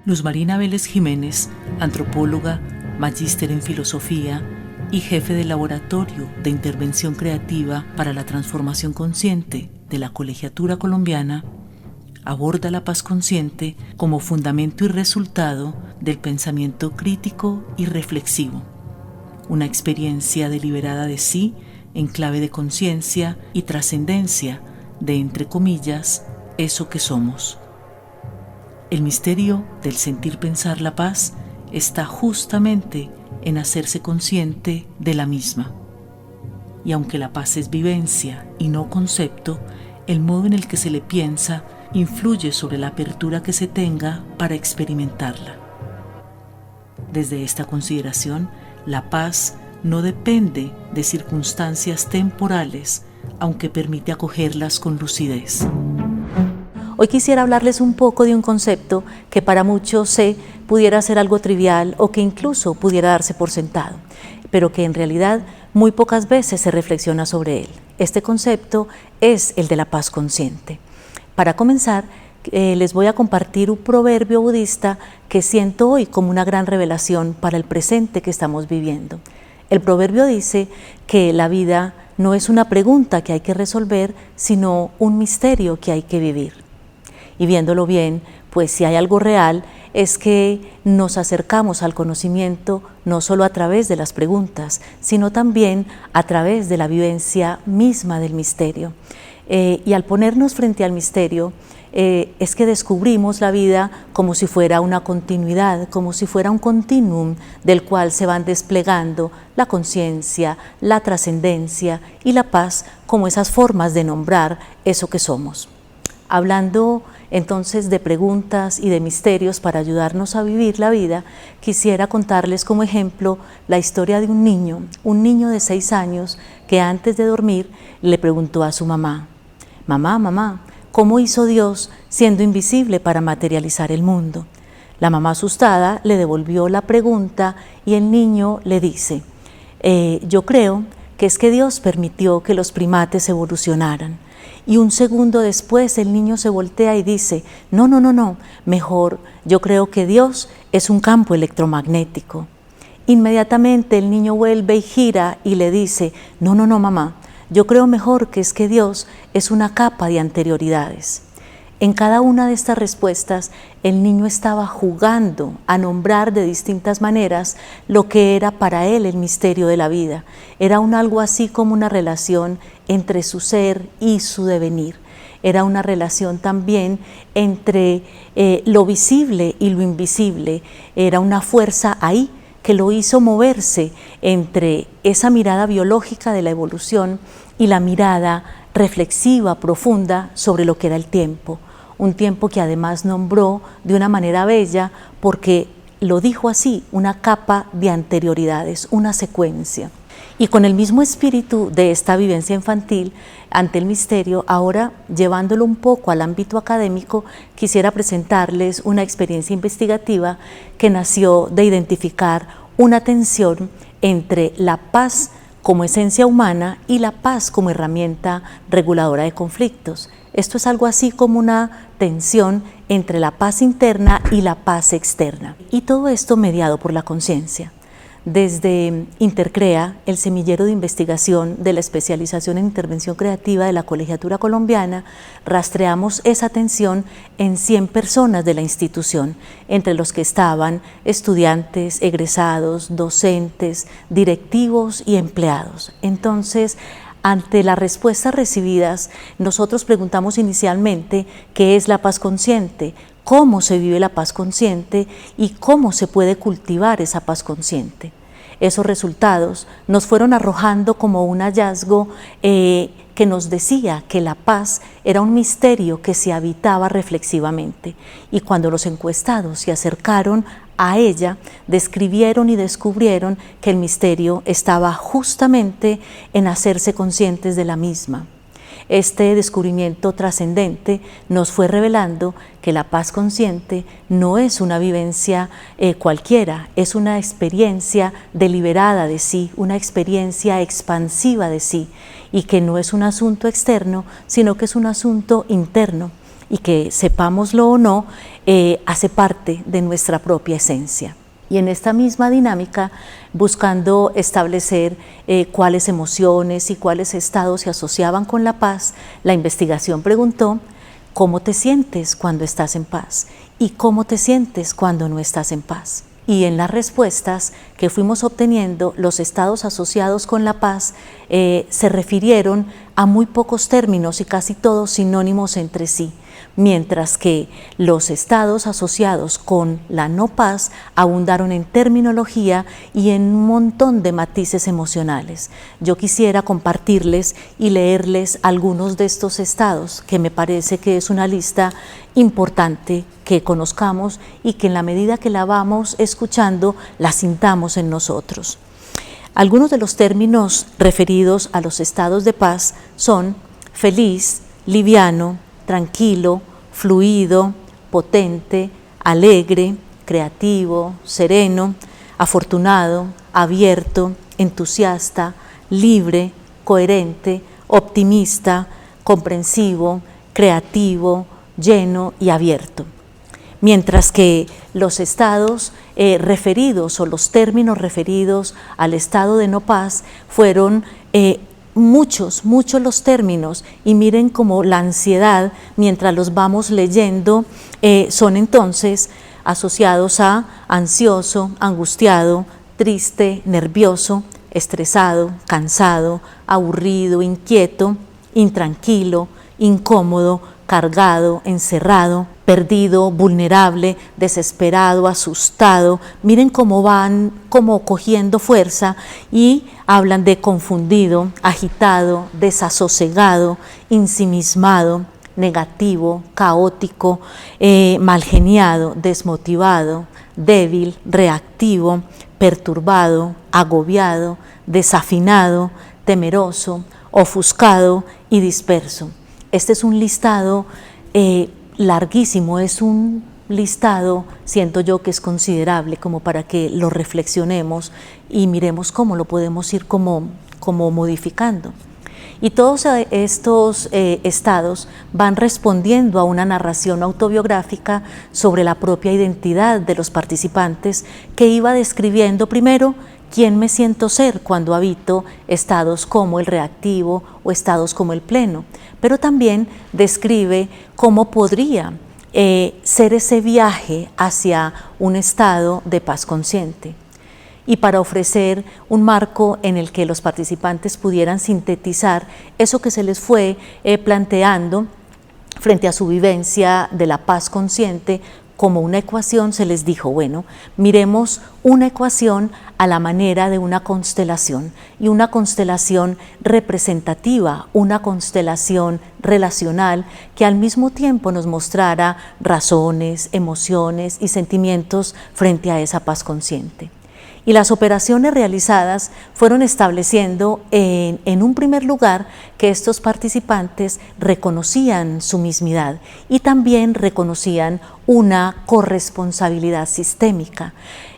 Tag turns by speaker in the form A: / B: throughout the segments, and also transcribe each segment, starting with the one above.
A: Luz Marina Vélez Jiménez, antropóloga, magíster en filosofía y jefe del Laboratorio de Intervención Creativa para la Transformación Consciente de la Colegiatura Colombiana, aborda la paz consciente como fundamento y resultado del pensamiento crítico y reflexivo, una experiencia deliberada de sí en clave de conciencia y trascendencia de, entre comillas, eso que somos. El misterio del sentir pensar la paz está justamente en hacerse consciente de la misma. Y aunque la paz es vivencia y no concepto, el modo en el que se le piensa influye sobre la apertura que se tenga para experimentarla. Desde esta consideración, la paz no depende de circunstancias temporales, aunque permite acogerlas con lucidez.
B: Hoy quisiera hablarles un poco de un concepto que para muchos pudiera ser algo trivial o que incluso pudiera darse por sentado, pero que en realidad muy pocas veces se reflexiona sobre él. Este concepto es el de la paz consciente. Para comenzar, les voy a compartir un proverbio budista que siento hoy como una gran revelación para el presente que estamos viviendo. El proverbio dice que la vida no es una pregunta que hay que resolver, sino un misterio que hay que vivir. Y viéndolo bien, pues si hay algo real, es que nos acercamos al conocimiento no solo a través de las preguntas, sino también a través de la vivencia misma del misterio. Y al ponernos frente al misterio, es que descubrimos la vida como si fuera una continuidad, como si fuera un continuum del cual se van desplegando la conciencia, la trascendencia y la paz como esas formas de nombrar eso que somos. Hablando entonces de preguntas y de misterios para ayudarnos a vivir la vida, quisiera contarles como ejemplo la historia de un niño de 6 años que antes de dormir le preguntó a su mamá: mamá, ¿cómo hizo Dios siendo invisible para materializar el mundo? La mamá asustada le devolvió la pregunta y el niño le dice: yo creo que es que Dios permitió que los primates evolucionaran. Y un segundo después el niño se voltea y dice: no, mejor yo creo que Dios es un campo electromagnético. Inmediatamente el niño vuelve y gira y le dice: no, mamá, yo creo mejor que es que Dios es una capa de anterioridades. En cada una de estas respuestas, el niño estaba jugando a nombrar de distintas maneras lo que era para él el misterio de la vida. Era algo así como una relación entre su ser y su devenir. Era una relación también entre lo visible y lo invisible. Era una fuerza ahí que lo hizo moverse entre esa mirada biológica de la evolución y la mirada reflexiva, profunda sobre lo que era el tiempo. Un tiempo que además nombró de una manera bella porque lo dijo así: una capa de anterioridades, una secuencia. Y con el mismo espíritu de esta vivencia infantil ante el misterio, ahora llevándolo un poco al ámbito académico, quisiera presentarles una experiencia investigativa que nació de identificar una tensión entre la paz como esencia humana y la paz como herramienta reguladora de conflictos. Esto es algo así como una tensión entre la paz interna y la paz externa. Y todo esto mediado por la conciencia. Desde Intercrea, el semillero de investigación de la especialización en intervención creativa de la Colegiatura Colombiana, rastreamos esa tensión en 100 personas de la institución, entre los que estaban estudiantes, egresados, docentes, directivos y empleados. Entonces, ante las respuestas recibidas, nosotros preguntamos inicialmente qué es la paz consciente, cómo se vive la paz consciente y cómo se puede cultivar esa paz consciente. Esos resultados nos fueron arrojando como un hallazgo que nos decía que la paz era un misterio que se habitaba reflexivamente. Y cuando los encuestados se acercaron a ella, describieron y descubrieron que el misterio estaba justamente en hacerse conscientes de la misma. Este descubrimiento trascendente nos fue revelando que la paz consciente no es una vivencia cualquiera, es una experiencia deliberada de sí, una experiencia expansiva de sí, y que no es un asunto externo, sino que es un asunto interno, y que sepámoslo o no, hace parte de nuestra propia esencia. Y en esta misma dinámica, buscando establecer cuáles emociones y cuáles estados se asociaban con la paz, la investigación preguntó: ¿cómo te sientes cuando estás en paz? ¿Y cómo te sientes cuando no estás en paz? Y en las respuestas que fuimos obteniendo, los estados asociados con la paz se refirieron a muy pocos términos y casi todos sinónimos entre sí, mientras que los estados asociados con la no paz abundaron en terminología y en un montón de matices emocionales. Yo quisiera compartirles y leerles algunos de estos estados, que me parece que es una lista importante que conozcamos y que en la medida que la vamos escuchando, la sintamos en nosotros. Algunos de los términos referidos a los estados de paz son feliz, liviano, tranquilo, fluido, potente, alegre, creativo, sereno, afortunado, abierto, entusiasta, libre, coherente, optimista, comprensivo, creativo, lleno y abierto. Mientras que los estados referidos o los términos referidos al estado de no paz fueron muchos los términos, y miren cómo la ansiedad, mientras los vamos leyendo, son entonces asociados a ansioso, angustiado, triste, nervioso, estresado, cansado, aburrido, inquieto, intranquilo, incómodo, cargado, encerrado, perdido, vulnerable, desesperado, asustado. Miren cómo van cogiendo fuerza y hablan de confundido, agitado, desasosegado, ensimismado, negativo, caótico, malgeniado, desmotivado, débil, reactivo, perturbado, agobiado, desafinado, temeroso, ofuscado y disperso. Este es un listado larguísimo, es un listado, siento yo, que es considerable como para que lo reflexionemos y miremos cómo lo podemos ir como modificando. Y todos estos estados van respondiendo a una narración autobiográfica sobre la propia identidad de los participantes, que iba describiendo primero quién me siento ser cuando habito estados como el reactivo o estados como el pleno, pero también describe cómo podría ser ese viaje hacia un estado de paz consciente. Y para ofrecer un marco en el que los participantes pudieran sintetizar eso que se les fue planteando frente a su vivencia de la paz consciente como una ecuación, se les dijo: bueno, miremos una ecuación a la manera de una constelación, y una constelación representativa, una constelación relacional que al mismo tiempo nos mostrara razones, emociones y sentimientos frente a esa paz consciente. Y las operaciones realizadas fueron estableciendo en un primer lugar que estos participantes reconocían su mismidad y también reconocían una corresponsabilidad sistémica.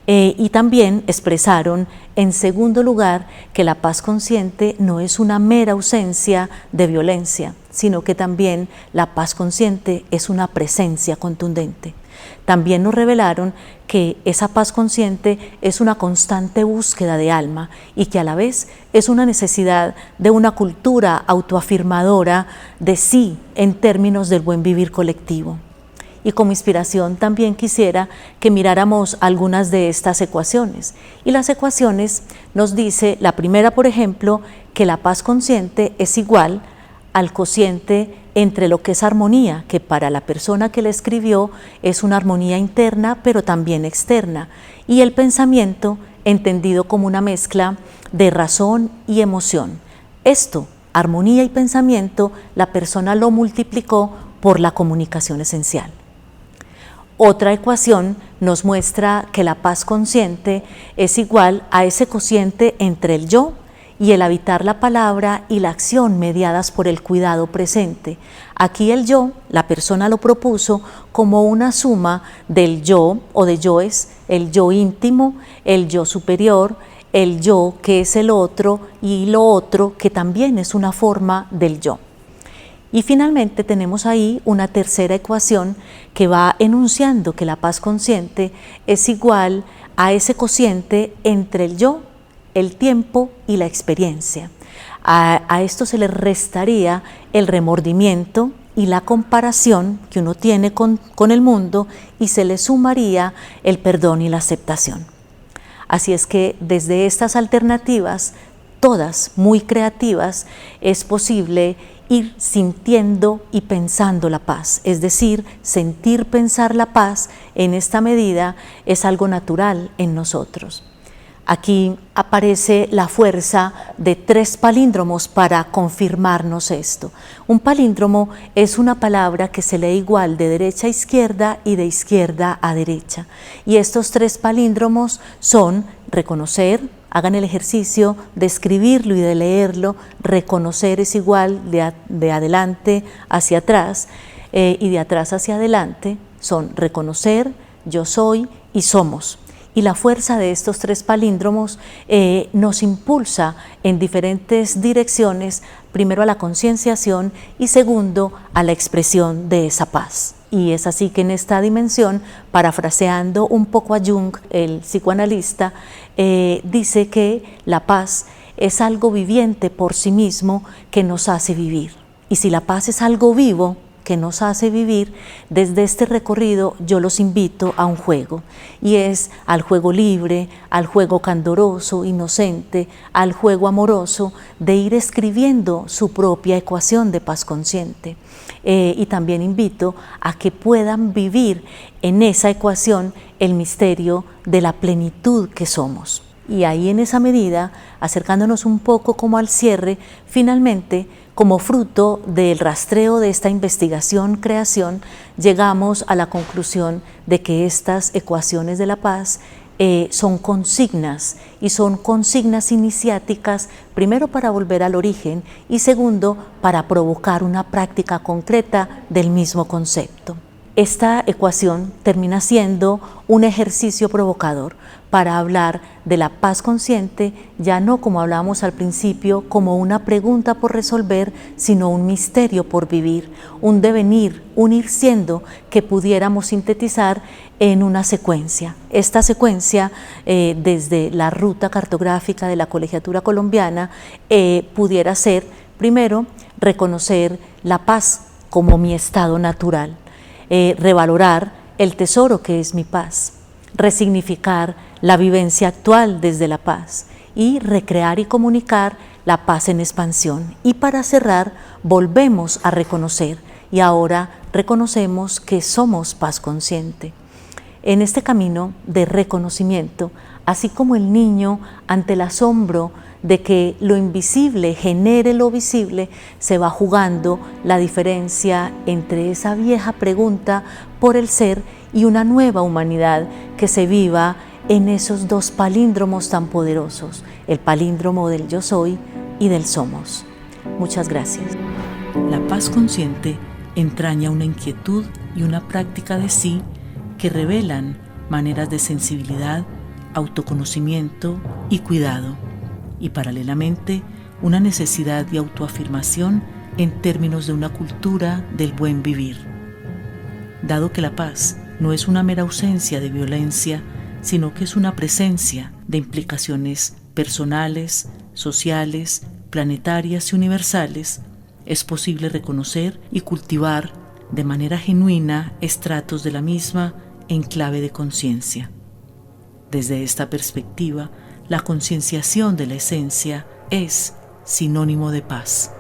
B: Y también expresaron, en segundo lugar, que la paz consciente no es una mera ausencia de violencia, sino que también la paz consciente es una presencia contundente. También nos revelaron que esa paz consciente es una constante búsqueda de alma y que a la vez es una necesidad de una cultura autoafirmadora de sí en términos del buen vivir colectivo. Y como inspiración también quisiera que miráramos algunas de estas ecuaciones. Y las ecuaciones nos dice, la primera, por ejemplo, que la paz consciente es igual al cociente entre lo que es armonía, que para la persona que la escribió es una armonía interna, pero también externa, y el pensamiento, entendido como una mezcla de razón y emoción. Esto, armonía y pensamiento, la persona lo multiplicó por la comunicación esencial. Otra ecuación nos muestra que la paz consciente es igual a ese cociente entre el yo y el habitar la palabra y la acción mediadas por el cuidado presente. Aquí el yo, la persona lo propuso como una suma del yo o de yoes, el yo íntimo, el yo superior, el yo que es el otro y lo otro que también es una forma del yo. Y finalmente tenemos ahí una tercera ecuación que va enunciando que la paz consciente es igual a ese cociente entre el yo, el tiempo y la experiencia. A esto se le restaría el remordimiento y la comparación que uno tiene con el mundo, y se le sumaría el perdón y la aceptación. Así es que desde estas alternativas, todas muy creativas, es posible ir sintiendo y pensando la paz. Es decir, sentir, pensar la paz en esta medida es algo natural en nosotros. Aquí aparece la fuerza de 3 palíndromos para confirmarnos esto. Un palíndromo es una palabra que se lee igual de derecha a izquierda y de izquierda a derecha. Y estos 3 palíndromos son reconocer, hagan el ejercicio de escribirlo y de leerlo. Reconocer es igual de adelante hacia atrás, y de atrás hacia adelante son reconocer, yo soy y somos. Y la fuerza de estos 3 palíndromos nos impulsa en diferentes direcciones, primero a la concienciación y segundo a la expresión de esa paz. Y es así que en esta dimensión, parafraseando un poco a Jung, el psicoanalista, dice que la paz es algo viviente por sí mismo que nos hace vivir. Y si la paz es algo vivo que nos hace vivir, desde este recorrido yo los invito a un juego, y es al juego libre, al juego candoroso, inocente, al juego amoroso de ir escribiendo su propia ecuación de paz consciente. Y también invito a que puedan vivir en esa ecuación el misterio de la plenitud que somos. Y ahí, en esa medida, acercándonos un poco como al cierre, finalmente, como fruto del rastreo de esta investigación-creación, llegamos a la conclusión de que estas ecuaciones de la paz son consignas, y son consignas iniciáticas, primero para volver al origen y segundo para provocar una práctica concreta del mismo concepto. Esta ecuación termina siendo un ejercicio provocador para hablar de la paz consciente, ya no, como hablábamos al principio, como una pregunta por resolver, sino un misterio por vivir, un devenir, un ir siendo que pudiéramos sintetizar en una secuencia. Esta secuencia, desde la ruta cartográfica de la colegiatura colombiana, pudiera ser, primero, reconocer la paz como mi estado natural, revalorar el tesoro que es mi paz, resignificar la vivencia actual desde la paz y recrear y comunicar la paz en expansión. Y para cerrar, volvemos a reconocer, y ahora reconocemos que somos paz consciente. En este camino de reconocimiento, así como el niño ante el asombro de que lo invisible genere lo visible, se va jugando la diferencia entre esa vieja pregunta por el ser y una nueva humanidad que se viva en esos 2 palíndromos tan poderosos, el palíndromo del yo soy y del somos. Muchas gracias.
A: La paz consciente entraña una inquietud y una práctica de sí que revelan maneras de sensibilidad, autoconocimiento y cuidado, y paralelamente una necesidad de autoafirmación en términos de una cultura del buen vivir. Dado que la paz no es una mera ausencia de violencia, sino que es una presencia de implicaciones personales, sociales, planetarias y universales, es posible reconocer y cultivar de manera genuina estratos de la misma en clave de conciencia. Desde esta perspectiva, la concienciación de la esencia es sinónimo de paz.